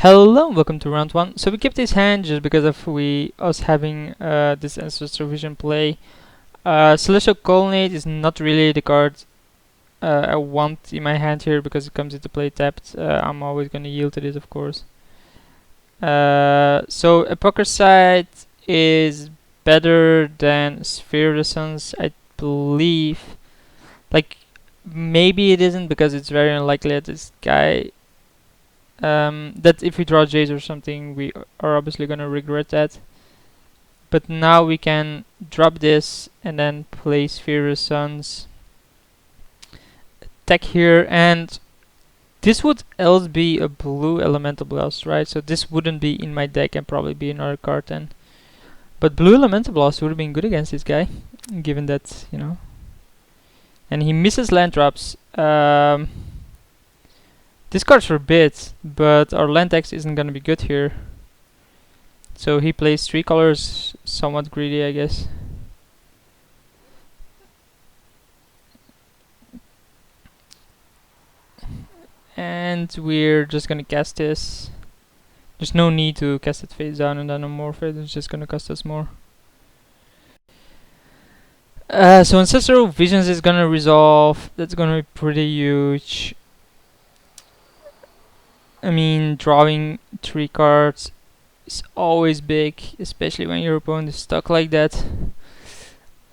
Hello, welcome to round one. So we kept this hand just because of us having this Ancestor Vision play. Celestial Colonnade is not really the card I want in my hand here because it comes into play tapped. I'm always gonna yield to this, of course. So a poker side is better than Sphere of the Suns, I believe. Like, maybe it isn't because it's very unlikely that this guy that if we draw Jays or something, we are obviously gonna regret that. But now we can drop this and then play Sphere Suns. Attack here, and this would else be a blue Elemental Blast, right? So this wouldn't be in my deck and probably be another card then. But blue Elemental Blast would have been good against this guy, given that, you know. And he misses land drops. This card's forbid, but our land X isn't gonna be good here. So he plays 3 colors, somewhat greedy, I guess. And we're just gonna cast this. There's no need to cast it face down and then unmorph it, it's just gonna cost us more. So Ancestral Visions is gonna resolve, that's gonna be pretty huge. I mean, drawing 3 cards is always big, especially when your opponent is stuck like that.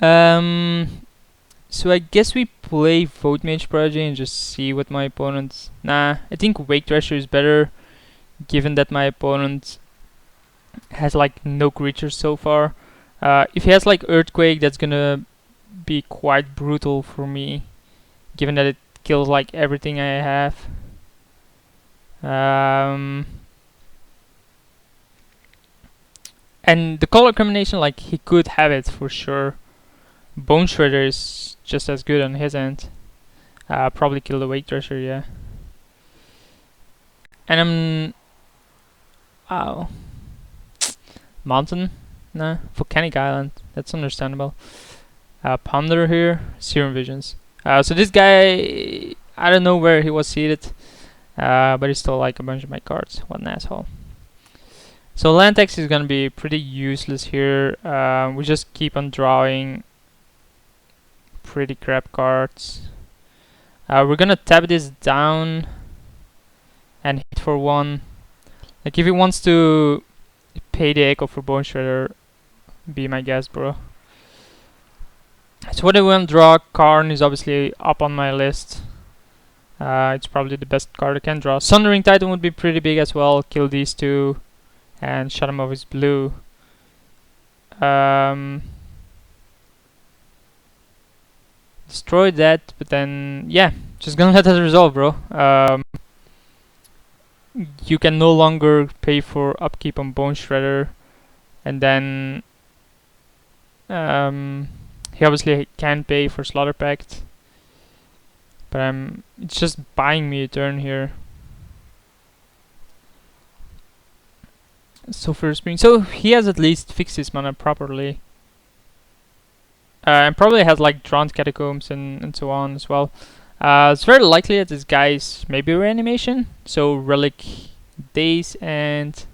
So I guess we play Vote Mage Prodigy and just see what my opponent... Nah, I think Wake Thrasher is better, given that my opponent has like no creatures so far. If he has like Earthquake, that's gonna be quite brutal for me, given that it kills like everything I have. And the color combination, like, he could have it for sure. Bone Shredder is just as good on his end. Probably kill the Wake Thrasher, yeah. And ow. Mountain? Nah. Volcanic Island. That's understandable. Ponder here. Serum Visions. So this guy, I don't know where he was seated. But he stole like a bunch of my cards. What an asshole. So land X is gonna be pretty useless here. We just keep on drawing pretty crap cards. We're gonna tap this down and hit for 1. Like, if he wants to pay the Echo for Bone Shredder, be my guest, bro. So what I want to draw, Karn is obviously up on my list. It's probably the best card I can draw. Sundering Titan would be pretty big as well. Kill these 2 and shut him off his blue. Destroy that, but then, yeah, just gonna let that resolve, bro. You can no longer pay for upkeep on Bone Shredder, and then he obviously can pay for Slaughter Pact, but it's just buying me a turn here. So first spring, so he has at least fixed his mana properly. And probably has like Drawn Catacombs and so on as well. It's very likely that this guy is maybe Reanimation, so Relic, Daze, and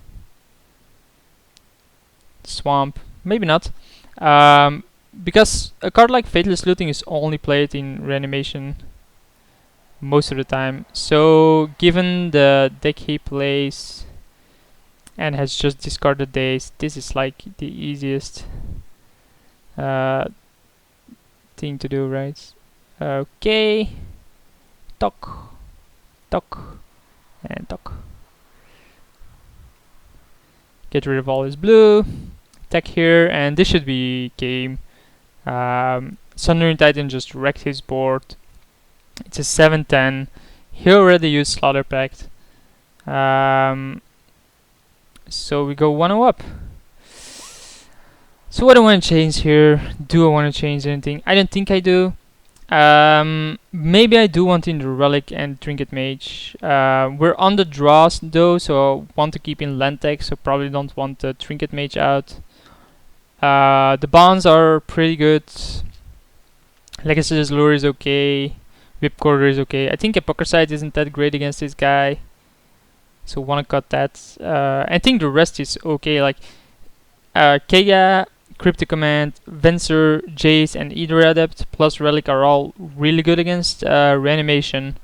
Swamp. Maybe not, because a card like Faithless Looting is only played in Reanimation most of the time. So given the deck he plays and has just discarded Daze, this is like the easiest thing to do, right? Okay. Tock. Tock. And tock. Get rid of all his blue. Attack here, and this should be game. Sundering Titan just wrecked his board. It's a 7-10. He already used Slaughter Pact. So we go 1-0 up. So what do I want to change here? Do I want to change anything? I don't think I do. Maybe I do want in the Relic and Trinket Mage. We're on the draws though, so I want to keep in land tech, so probably don't want the Trinket Mage out. The bonds are pretty good. Legacy's Lure is okay. Whip Quarter is okay. I think Hypocrisite isn't that great against this guy. so wanna cut that. I think the rest is okay, like Kega, Cryptic Command, Venser, Jace, and Ether Adept plus Relic are all really good against Reanimation.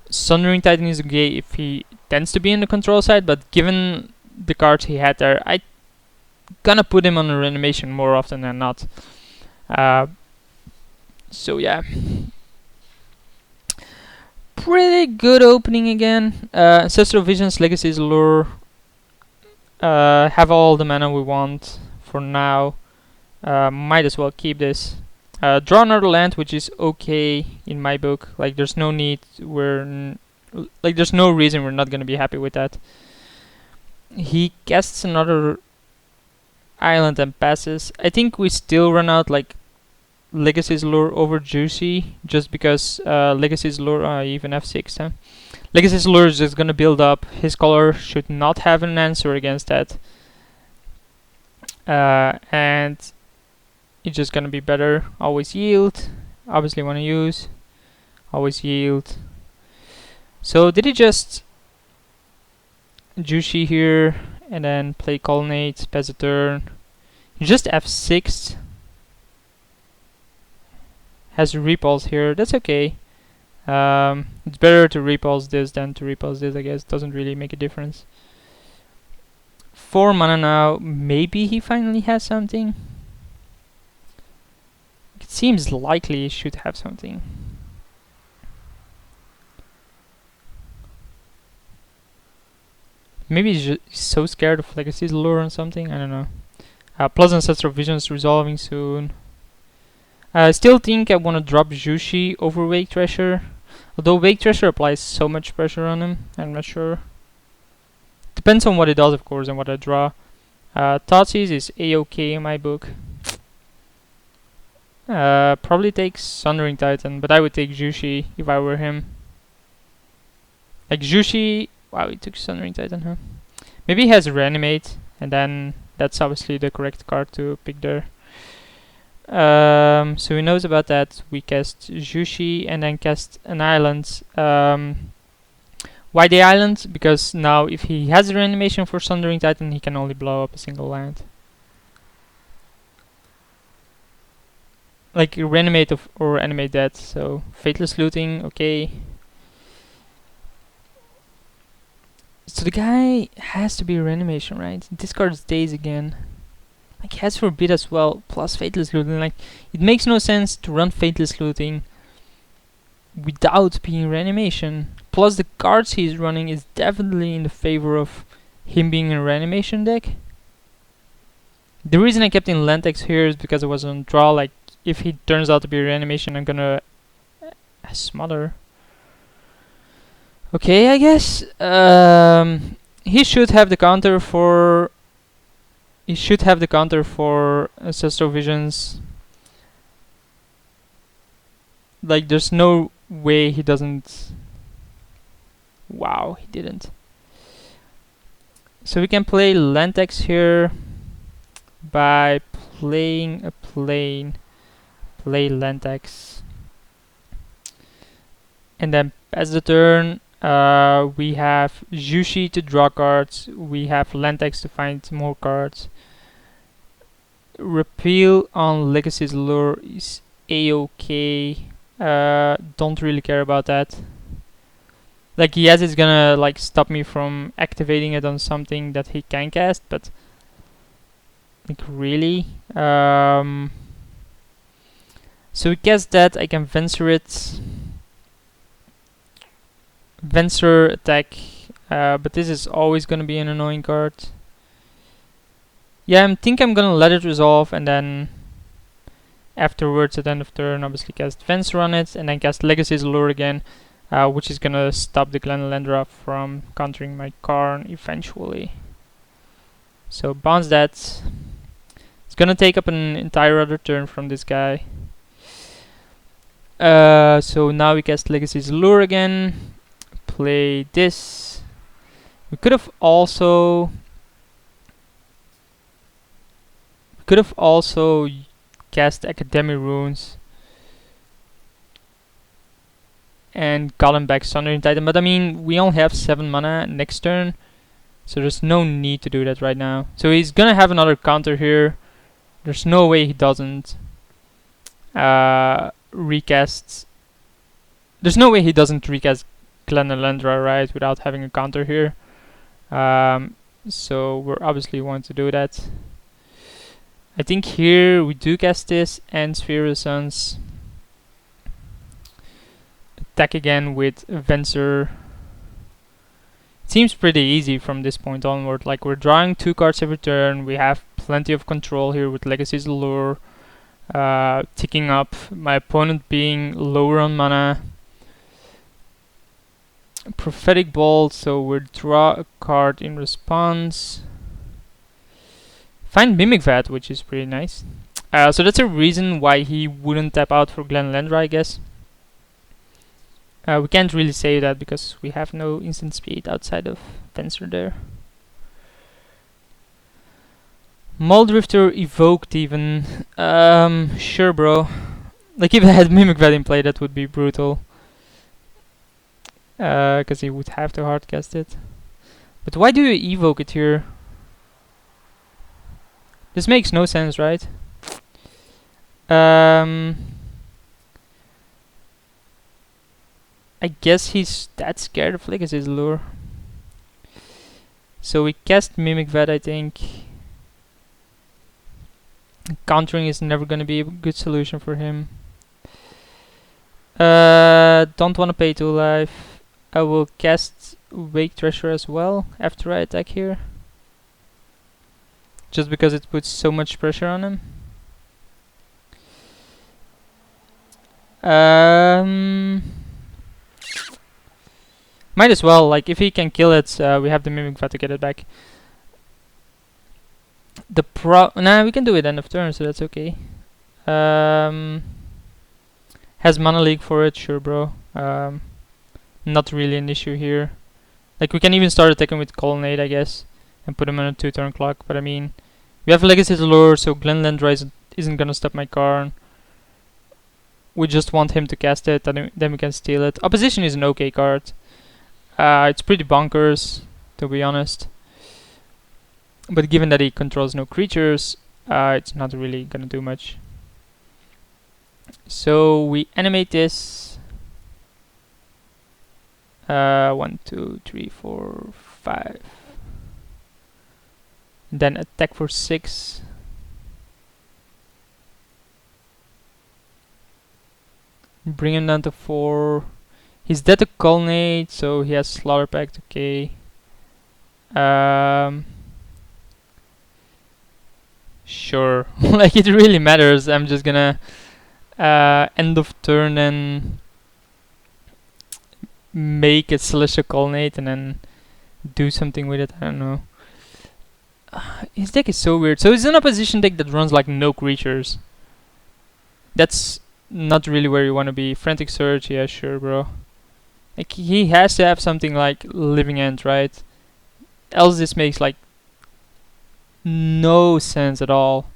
Sundering Titan is okay if he tends to be in the control side, but given the cards he had there, I gonna put him on the Reanimation more often than not. So yeah, pretty good opening again. Ancestral Visions, Legacy's Lure, have all the mana we want for now. Might as well keep this. Draw another land, which is okay in my book. Like there's no need. There's no reason we're not gonna be happy with that. He casts another island and passes. I think we still run out like Legacy's Lure over Juicy, just because Legacy's Lure, even F6, huh? Legacy's Lure is just gonna build up. His color should not have an answer against that. And it's just gonna be better. Always yield. Obviously wanna use. Always yield. So did he just Juicy here and then play Colonnade, pass a turn? He just F6. Has repulse here. That's okay. It's better to repulse this than to repulse this, I guess. Doesn't really make a difference. 4 mana now. Maybe he finally has something. It seems likely he should have something. Maybe he's so scared of Legacy's Lure or something. I don't know. Plus Ancestral Visions resolving soon. I still think I want to drop Jushi over Wake Thrasher. Although Wake Thrasher applies so much pressure on him, I'm not sure. Depends on what it does, of course, and what I draw. Thoughtseize is A-OK in my book. Probably takes Sundering Titan, but I would take Jushi if I were him. Like Jushi... Wow, he took Sundering Titan, huh? Maybe he has Reanimate, and then that's obviously the correct card to pick there. So he knows about that. We cast Jushi and then cast an island. Why the island? Because now if he has a reanimation for Sundering Titan, he can only blow up a single land. Like reanimate or animate that. So Fateless Looting, okay. So the guy has to be a reanimation, right? Discards Daze again. Like, he has Forbid as well, plus Fateless Looting. Like, it makes no sense to run Fateless Looting without being reanimation. Plus, the cards he's running is definitely in the favor of him being a reanimation deck. The reason I kept in Lentex here is because I was on draw. Like, if he turns out to be a reanimation, I'm gonna smother. Okay, I guess. He should have the counter for... He should have the counter for Ancestral Visions. Like, there's no way he doesn't... Wow, he didn't. So we can play Lentex here by playing a plane. Play Lentex. And then pass the turn. We have Jushi to draw cards. We have Lentex to find more cards. Repeal on Legacy's Lure is A-OK. Don't really care about that. Like, yes, it's gonna like stop me from activating it on something that he can cast, but like really. So we cast that. I can Venser it. Venser attack, but this is always gonna be an annoying card. Yeah, I think I'm gonna let it resolve and then afterwards at the end of turn obviously cast Venser on it and then cast Legacy's Lure again, which is gonna stop the Glenelendra from countering my Karn eventually. So bounce that. It's gonna take up an entire other turn from this guy. So now we cast Legacy's Lure again. Play this. We could have also cast Academy Runes. and got him back Sundering Titan. But I mean, we only have 7 mana next turn, so there's no need to do that right now. So he's gonna have another counter here. There's no way he doesn't recast. There's no way he doesn't recast Glenelendra, right, without having a counter here. So we're obviously want to do that. I think here we do cast this and Sphere of the Suns. Attack again with Venser. It seems pretty easy from this point onward. Like, we're drawing 2 cards every turn. We have plenty of control here with Legacy's Allure ticking up. My opponent being lower on mana. Prophetic Bolt, so we'll draw a card in response. Find Mimic Vat, which is pretty nice. So that's a reason why he wouldn't tap out for Glenelendra, I guess. We can't really say that because we have no instant speed outside of Fencer there. Muldrifter evoked even. Sure, bro. Like, if I had Mimic Vat in play, that would be brutal. Because he would have to hardcast it. But why do you evoke it here? This makes no sense, right? I guess he's that scared of Legacy's Lure. So we cast Mimic Vat, I think. Countering is never gonna be a good solution for him. Don't wanna pay 2 life. I will cast Wake Treasure as well after I attack here. Just because it puts so much pressure on him. Might as well, like, if he can kill it, we have the Mimic Vat to get it back. Nah, we can do it end of turn, so that's okay. Has Mana Leak for it, sure, bro. Not really an issue here. Like, we can even start attacking with Colonnade, I guess, and put him on a 2-turn clock. But I mean, we have Legacy's Allure, so Glenelendra isn't gonna stop my Karn. We just want him to cast it, and then we can steal it. Opposition is an okay card. It's pretty bonkers, to be honest. But given that he controls no creatures, it's not really gonna do much. So we animate this. 1, 2, 3, 4, 5. Then attack for 6. Bring him down to 4. He's dead to Colonnade, so he has Slaughter Pact, okay. Sure. Like, it really matters. I'm just gonna end of turn and make a Celestial Colonnade and then do something with it. I don't know. His deck is so weird. So it's an opposition deck that runs like no creatures. That's not really where you want to be. Frantic Surge, yeah, sure, bro. Like, he has to have something like Living End, right? Else this makes like no sense at all.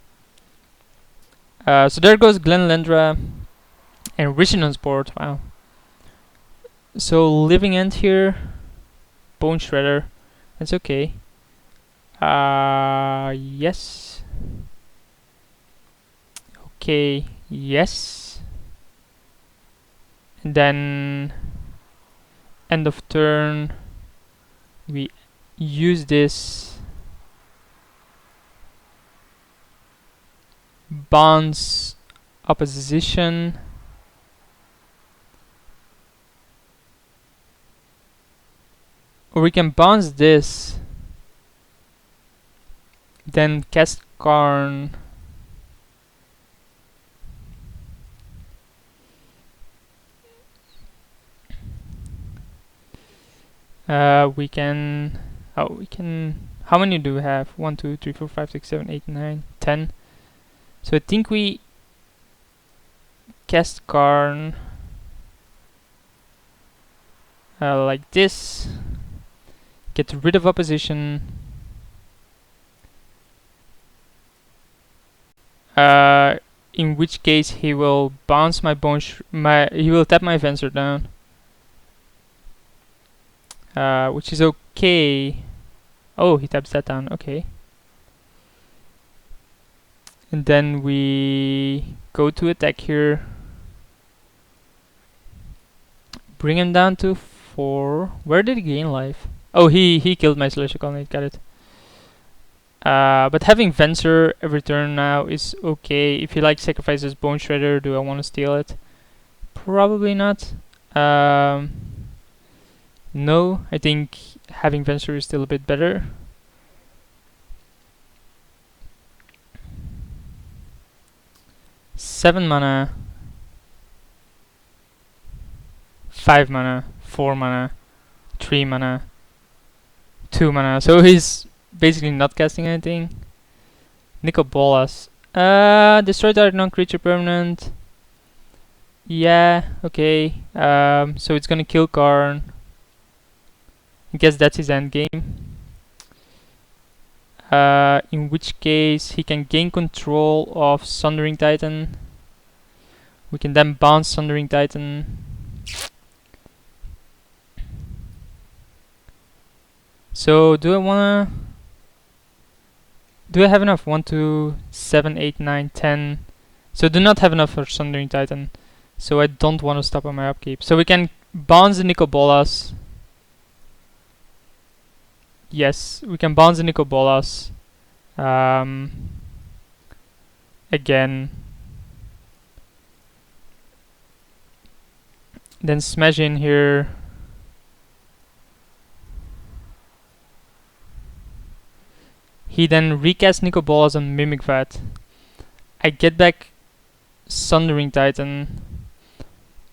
So there goes Glenelendra and Richardon's board. Wow. So Living End here, Bone Shredder. That's okay. Yes. Okay, yes. And then end of turn, we use this. Bounce opposition. Or we can bounce this. Then cast Karn. We can. Oh, we can. How many do we have? 1, 2, 3, 4, 5, 6, 7, 8, 9, 10. So I think we cast Karn like this. Get rid of opposition. In which case he will bounce my he will tap my Venser down. which is okay. Oh, he taps that down. Okay. And then we go to attack here. Bring him down to 4. Where did he gain life? Oh, he killed my Celestial Colonnade. Got it. But having Venser every turn now is okay. If he like sacrifices Bone Shredder, do I want to steal it? Probably not. No, I think having Venser is still a bit better. Seven mana, 5 mana, 4 mana, 3 mana, 2 mana. So he's basically not casting anything. Nicol Bolas. Destroy target non-creature permanent. Yeah, okay. So it's gonna kill Karn. I guess that's his end game. In which case he can gain control of Sundering Titan. We can then bounce Sundering Titan. So do I have enough? 1, 2, 7, 8, 9, 10. So do not have enough for Sundering Titan. So I don't want to stop on my upkeep. So we can bounce the Nicol Bolas. Yes, we can bounce the Nicol Bolas. Again. Then smash in here. He then recasts Nicol Bolas on Mimic Vat. I get back Sundering Titan.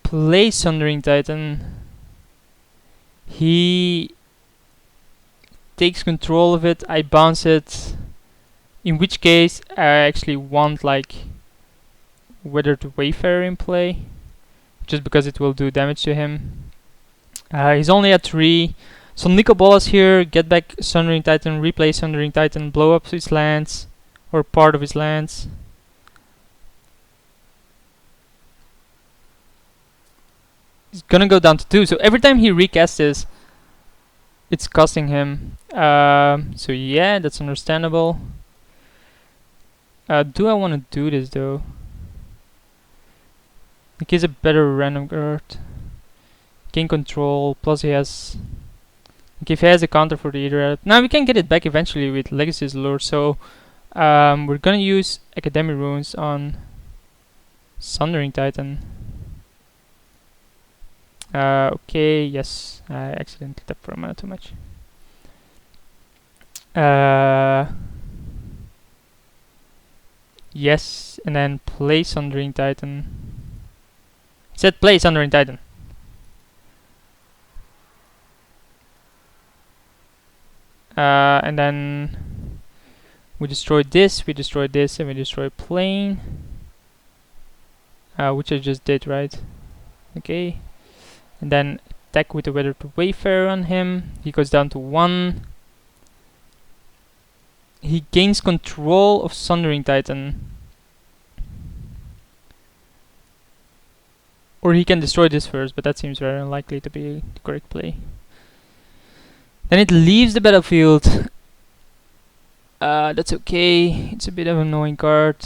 Play Sundering Titan. He takes control of it. I bounce it. In which case, I actually want like Weathered Wayfarer in play, just because it will do damage to him. He's only at 3. So Nicol Bolas here, get back Sundering Titan, replay Sundering Titan, blow up his lands, or part of his lands. He's gonna go down to 2. So every time he recasts this, it's costing him. So yeah, that's understandable. Do I want to do this though? Like he's a better random guard. Gain control, plus he has... Like if he has a counter for the Eater. Now we can get it back eventually with Legacy's Lure, so we're gonna use Academy Runes on Sundering Titan. Okay, yes, I accidentally tapped for a mana too much. Yes, and then play Sundering Titan. It said play Sundering Titan. And then we destroyed this, and we destroyed plane. Which I just did, right? Okay. And then attack with the Weathered Wayfarer on him. He goes down to 1. He gains control of Sundering Titan. Or he can destroy this first, but that seems very unlikely to be the correct play. Then it leaves the battlefield. That's okay. It's a bit of an annoying card.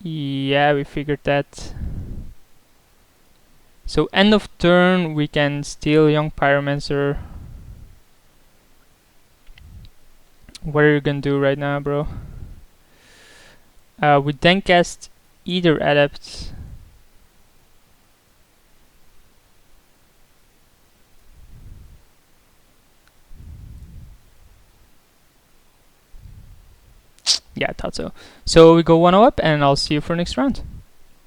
Yeah, we figured that. So end of turn, we can steal Young Pyromancer. What are you gonna do right now, bro? We then cast Either Adept. Yeah, I thought so. So we go 1-0 up, and I'll see you for next round.